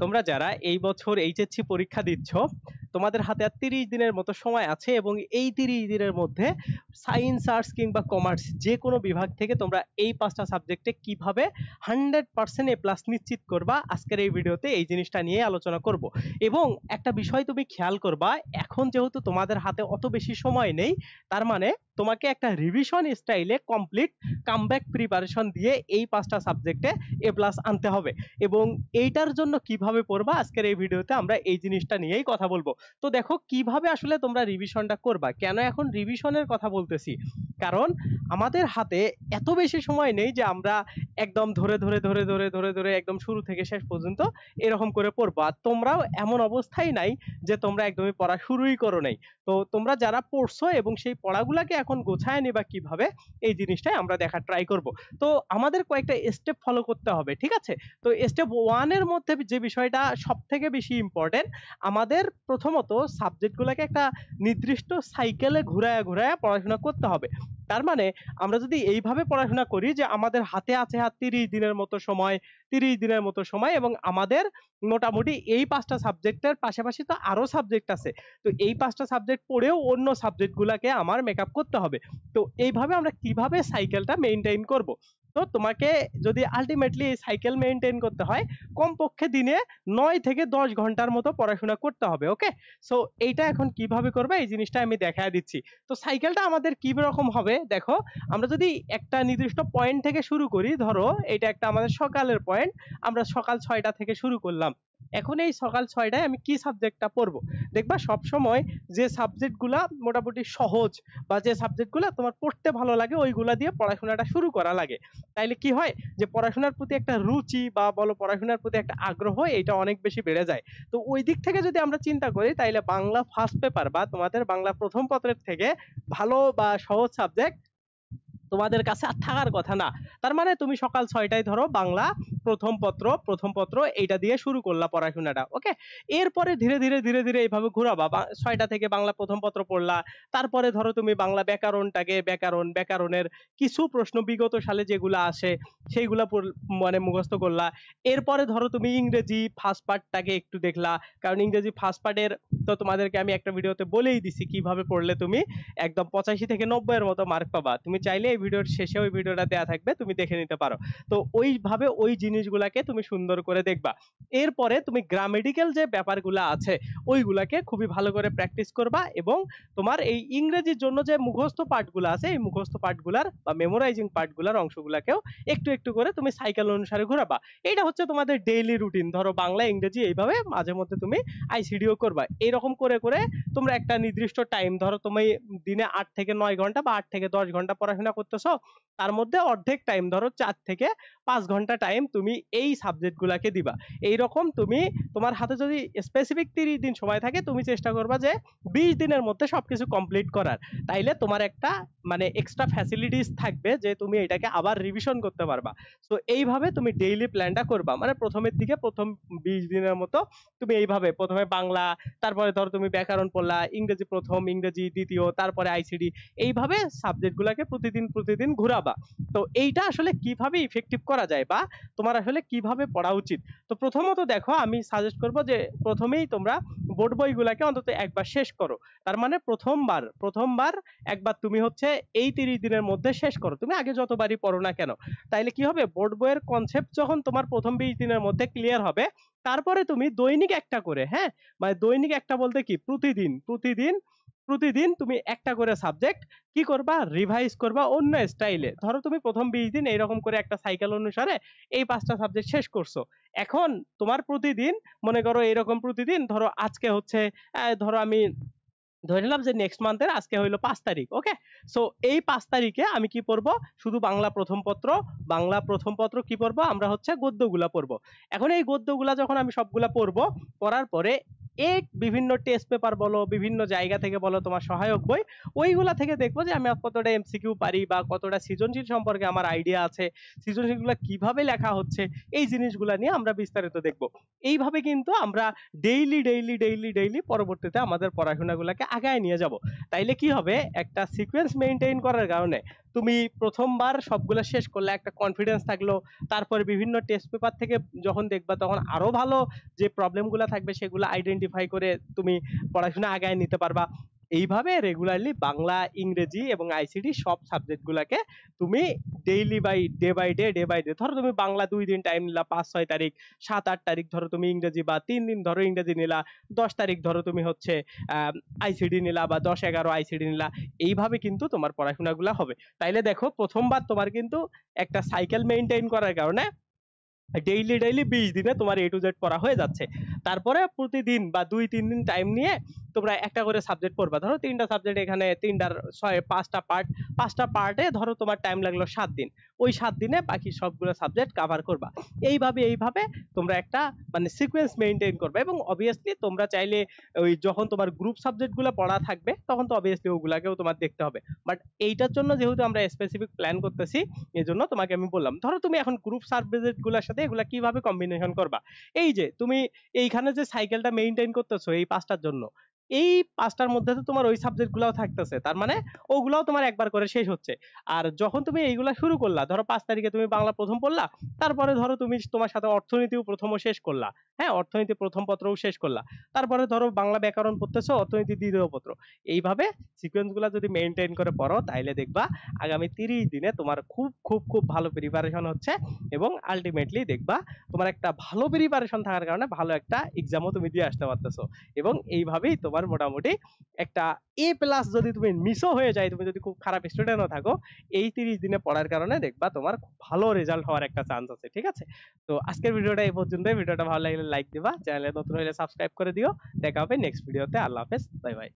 তোমরা যারা এই বছর এইচএসসি পরীক্ষা দিচ্ছ, তোমাদের হাতে আর 30 দিনের মতো সময় আছে এবং এই 30 দিনের মধ্যে সায়েন্স, আর্টস কিংবা কমার্স যে কোনো বিভাগ থেকে তোমরা এই 5টা সাবজেক্টে কিভাবে 100% এ প্লাস নিশ্চিত করবা, আজকের এই ভিডিওতে এই জিনিসটা নিয়ে আলোচনা করব। এবং একটা বিষয় তুমি খেয়াল করবা, এখন যেহেতু তোমাদের হাতে অত বেশি সময় নেই, তার মানে তোমাকে একটা রিভিশন স্টাইলে কমপ্লিট কামব্যাক প্রিপারেশন দিয়ে এই 5টা সাবজেক্টে এ প্লাস আনতে হবে। এবং এইটার জন্য কিভাবে পড়বা, আজকের এই ভিডিওতে আমরা এই জিনিসটা নিয়েই কথা বলবো। তো দেখো কিভাবে আসলে তোমরা রিভিশনটা করবা। কেন এখন রিভিশনের কথা বলতেছি, কারণ আমাদের হাতে এত বেশি সময় নেই যে আমরা একদম ধরে ধরে ধরে ধরে ধরে ধরে একদম শুরু থেকে শেষ পর্যন্ত এরকম করে পড়বো। আর তোমরাও এমন অবস্থায় নাই যে তোমরা একদমই পড়া শুরুই করো নাই। তো তোমরা যারা পড়ছো এবং সেই পড়াগুলাকে এখন গোছায় নিবা কিভাবে, এই জিনিসটাই আমরা দেখার ট্রাই করব। তো আমাদের কয়েকটা স্টেপ ফলো করতে হবে, ঠিক আছে? তো স্টেপ 1 এর মধ্যে যে বিষয়টা সব থেকে বেশি ইম্পর্টেন্ট, আমাদের প্রথমত সাবজেক্টগুলোকে একটা নির্দিষ্ট সাইকেলে ঘুরায়া ঘুরায়া পড়াশোনা করতে হবে। তার মানে আমরা যদি এইভাবে পড়াশোনা করি যে আমাদের হাতে আছে 30 দিনের মতো সময়, 30 দিনের মতো সময়, এবং আমাদের মোটামুটি এই 5টা সাবজেক্টের পাশাপাশি তো আরো সাবজেক্ট আছে। তো এই 5টা সাবজেক্ট পড়েও অন্য সাবজেক্টগুলোকে আমার মেকআপ করতে হবে। তো এইভাবে আমরা কিভাবে সাইকেলটা মেইনটেইন করব। তো তোমাকে যদি আলটিমেটলি এই সাইকেল মেইনটেইন করতে হয়, কমপক্ষে দিনে 9 থেকে 10 ঘন্টার মতো পড়াশোনা করতে হবে। ওকে, সো এইটা এখন কিভাবে করবে এই জিনিসটা আমি দেখায় দিচ্ছি। তো সাইকেলটা আমাদের কি রকম হবে দেখো, আমরা যদি একটা নির্দিষ্ট পয়েন্ট থেকে শুরু করি, ধরো এটা একটা আমাদের সকালের পয়েন্ট, আমরা সকাল 6টা থেকে শুরু করলাম। এখন এই সকাল 6টায় আমি কি সাবজেক্টটা পড়বো, দেখবা সব সময় যে সাবজেক্টগুলা মোটামুটি সহজ বা যে সাবজেক্টগুলো তোমার পড়তে ভালো লাগে ওইগুলা দিয়ে পড়াশোনাটা শুরু করা লাগে। তাইলে কি হয় যে পড়াশোনার প্রতি একটা রুচি বা বলো পড়াশোনার প্রতি একটা আগ্রহ, এটা অনেক বেশি বেড়ে যায়। তো ওই দিক থেকে যদি আমরা চিন্তা করি, তাইলে বাংলা ফার্স্ট পেপার বা তোমাদের বাংলা প্রথম পত্রের থেকে ভালো বা সহজ সাবজেক্ট তোমাদের কাছে আর থাকার কথা না। তার মানে তুমি সকাল 6টায় ধরো বাংলা প্রথম পত্র এইটা দিয়ে শুরু করলা পড়াশোনাটা। ওকে, এরপরে ধীরে ধীরে ধীরে ধীরে এইভাবে ঘুরাবা। 6টা থেকে বাংলা প্রথম পত্র পড়লা, তারপরে ধরো তুমি বাংলা ব্যাকরণটাকে ব্যাকরণের কিছু প্রশ্ন বিগত সালে যেগুলো আসে সেইগুলা মানে মুখস্থ করলা। এরপরে ধরো তুমি ইংরেজি ফার্স্ট পার্টটাকে একটু দেখলা, কারণ ইংরেজি ফার্স্ট পার্টের তো তোমাদেরকে আমি একটা ভিডিওতে বলেই দিছি কিভাবে পড়লে তুমি একদম 85 থেকে 90 এর মতো মার্ক পাবা। তুমি চাইলে এই ভিডিওর শেষে ওই ভিডিওটা দেয়া থাকবে, তুমি দেখে নিতে পারো। তো ওইভাবে ওই জিনিসগুলাকে তুমি সুন্দর করে দেখবা। এরপরে তুমি গ্রামেটিক্যাল যে ব্যাপারগুলো আছে ওইগুলাকে খুবই ভালো করে প্র্যাকটিস করবা, এবং তোমার এই ইংরেজির জন্য যে মুখস্থ পার্টগুলো আছে এই মুখস্থ পার্টগুলার বা মেমোরাইজিং পার্টগুলার অংশগুলাকেও একটু একটু করে তুমি সাইকেল অনুসারে ঘোরাবা। এইটা হচ্ছে তোমাদের ডেইলি রুটিন। ধরো বাংলা ইংরেজি এইভাবে মাঝে মধ্যে তুমি আইসিডিও করবা। এইরকম করে করে তোমরা একটা নির্দিষ্ট টাইম, ধরো তুমি দিনে 8 থেকে 9 ঘন্টা বা 8 থেকে 10 ঘন্টা পড়াশোনা করতেছো, তার মধ্যে অর্ধেক টাইম ধরো 4 থেকে 5 ঘন্টা টাইম তুমি এই সাবজেক্টগুলোকে দিবা। এইরকম তুমি তোমার হাতে যদি স্পেসিফিক 30 দিন সময় থাকে, তুমি চেষ্টা করবা যে 20 দিনের মধ্যে সবকিছু কমপ্লিট করার। তাইলে তোমার একটা মানে এক্সট্রা ফ্যাসিলিটিস থাকবে যে তুমি এটাকে আবার রিভিশন করতে পারবা। সো এইভাবে তুমি ডেইলি প্ল্যানটা করবা। মানে প্রথমের দিকে প্রথম 20 দিনের মতো তুমি এইভাবে প্রথমে বাংলা, তারপরে ধরো তুমি ব্যাকরণ পড়লা, ইংরেজি প্রথম, ইংরেজি দ্বিতীয়, তারপরে আইসিডি, এইভাবে সাবজেক্টগুলোকে প্রতিদিন প্রতিদিন ঘুরাবা। তো এইটা আসলে কিভাবে ইফেক্টিভ করা যায় বা তোমার আসলে কিভাবে পড়া উচিত। তো প্রথমত দেখো আমি সাজেস্ট করব যে প্রথমেই তোমরা বোর্ড বইগুলোকে অন্তত একবার শেষ করো। তার মানে প্রথমবার একবার তুমি হচ্ছে এই 30 দিনের মধ্যে শেষ করো। তুমি আগে যতবারই পড়ো না কেন, তাইলে কি হবে, বোর্ড বইয়ের কনসেপ্ট যখন তোমার প্রথম 20 দিনের মধ্যে ক্লিয়ার হবে, তারপরে তুমি দৈনিক একটা করে, হ্যাঁ মানে দৈনিক একটা বলতে কি, প্রতিদিন তুমি একটা করে সাবজেক্ট কি করবা, রিভাইজ করবা অন্য স্টাইলে। ধরো তুমি প্রথম 20 দিন এইরকম করে একটা সাইকেল অনুসারে এই 5টা সাবজেক্ট শেষ করছো। এখন তোমার প্রতিদিন মনে করো এরকম প্রতিদিন, ধরো আজকে হচ্ছে ধরো আমি ধরে নিলাম যে নেক্সট মান্থের আজকে হইলো 5 তারিখ। ওকে, সো এই 5 তারিখে আমি কি পড়বো, শুধু বাংলা প্রথম পত্র কি পড়বো আমরা হচ্ছে গদ্যগুলা পড়বো। এখন এই গদ্যগুলা যখন আমি সবগুলা পড়বো, পড়ার পরে এই বিভিন্ন টেস্ট পেপার বলো, বিভিন্ন জায়গা থেকে বলো, তোমার সহায়ক বই, ওইগুলা থেকে দেখবো যে আমি কতটা এমসিকিউ পারি বা কতটা সৃজনশীল সম্পর্কে আমার আইডিয়া আছে, সৃজনশীলগুলা কিভাবে লেখা হচ্ছে, এই জিনিসগুলা নিয়ে আমরা বিস্তারিত দেখবো। এইভাবে কিন্তু আমরা ডেইলি পরবর্তীতে আমাদের পড়াশোনাগুলোকে আগায় নিয়ে যাব। তাইলে কি হবে, একটা সিকোয়েন্স মেইনটেইন করার কারণে তুমি প্রথমবার সবগুলো শেষ করলে, একটা কনফিডেন্স থাকলো। তারপরে বিভিন্ন টেস্ট পেপার থেকে যখন দেখবা তখন আরো ভালো যে প্রবলেমগুলো থাকবে সেগুলো আইডেন্টিফাই করে তুমি পড়াশোনা আগায় নিতে পারবা। এইভাবে রেগুলারলি বাংলা, ইংরেজি এবং আইসিটি সব সাবজেক্টগুলোকে তুমি ডে বাই ডে ধরো তুমি বাংলা 2 দিন টাইম নিলা, 5-6 তারিখ, 7-8 তারিখ ধরো তুমি ইংরেজি, বা 3 দিন ধরো ইংরেজি নিলা, 10 তারিখ ধরো তুমি হচ্ছে আইসিডি নিলা, বা 10-11 আইসিডি নিলা। এইভাবে কিন্তু তোমার পড়াশোনাগুলো হবে। তাইলে দেখো প্রথমবার তোমার কিন্তু একটা সাইকেল মেইনটেইন করার কারণে ডেইলি 20 দিনে তোমার এ টু জেড পড়া হয়ে যাচ্ছে। তারপরে প্রতিদিন বা 2-3 দিন টাইম নিয়ে তোমরা একটা করে সাবজেক্ট পড়বা। ধরো 3টা সাবজেক্ট, এখানে 3টার 5টা পার্ট, 5টা পার্টে ধরো তোমার টাইম লাগলো 7 দিন। ওই 7 দিনে বাকি সবগুলো সাবজেক্ট কভার করবা। এইভাবে তোমরা একটা মানে সিকোয়েন্স মেইনটেইন করবে। এবং অবভিয়াসলি তোমরা চাইলে ওই যখন তোমার গ্রুপ সাবজেক্টগুলো পড়া থাকবে তখন তো অবভিয়াসলি ওগুলাকেও তোমার দেখতে হবে। বাট এইটার জন্য যেহেতু আমরা স্পেসিফিক প্ল্যান করতেছি, এজন্য তোমাকে আমি বললাম ধরো তুমি এখন গ্রুপ সাবজেক্ট গুলোর সাথে এগুলা কিভাবে কম্বিনেশন করবা। এই যে তুমি এইখানে যে সাইকেলটা মেইনটেইন করতেছো এই 5টার জন্য, এই 5টার মধ্যে তো তোমার ওই সাবজেক্ট গুলাও থাকতেছে, তার মানে ওগুলাও তোমার একবার করে শেষ হচ্ছে। আর যখন তুমি এইগুলা শুরু করলা, ধরো 5 তারিখে তুমি বাংলা প্রথম পড়লা, তারপরে ধরো তুমি তোমার সাথে অর্থনীতিও প্রথমও শেষ করলা, হ্যাঁ অর্থনীতি প্রথম পত্রও শেষ করলা, তারপরে ধরো বাংলা ব্যাকরণ পড়তেছো, অর্থনীতি দ্বিতীয় পত্র। এইভাবে সিকোয়েন্স গুলা যদি মেইনটেইন করে পড়ো তাইলে দেখবা আগামী 30 দিনে তোমার খুব ভালো প্রিপারেশন হচ্ছে। এবং আলটিমেটলি দেখবা তোমার একটা ভালো প্রিপারেশন থাকার কারণে ভালো একটা এক্সামও তুমি দিয়ে আসতে পারতেছো। এবং এইভাবেই তোমার মোটামুটি একটা A+ যদি তুমি মিসও হয়ে যায়, তুমি যদি খুব খারাপ স্টুডেন্টও থাকো, এই 30 দিনে পড়ার কারণে দেখবা তোমার খুব ভালো রেজাল্ট হওয়ার একটা চান্স আছে। ঠিক আছে, তো আজকের ভিডিওটা এই পর্যন্ত। ভিডিওটা ভালো লাগলে লাইক দিবা, চ্যানেলে নতুন হলে সাবস্ক্রাইব করে দিও। দেখা হবে নেক্সট ভিডিওতে। আল্লাহ হাফেজ, বাই বাই।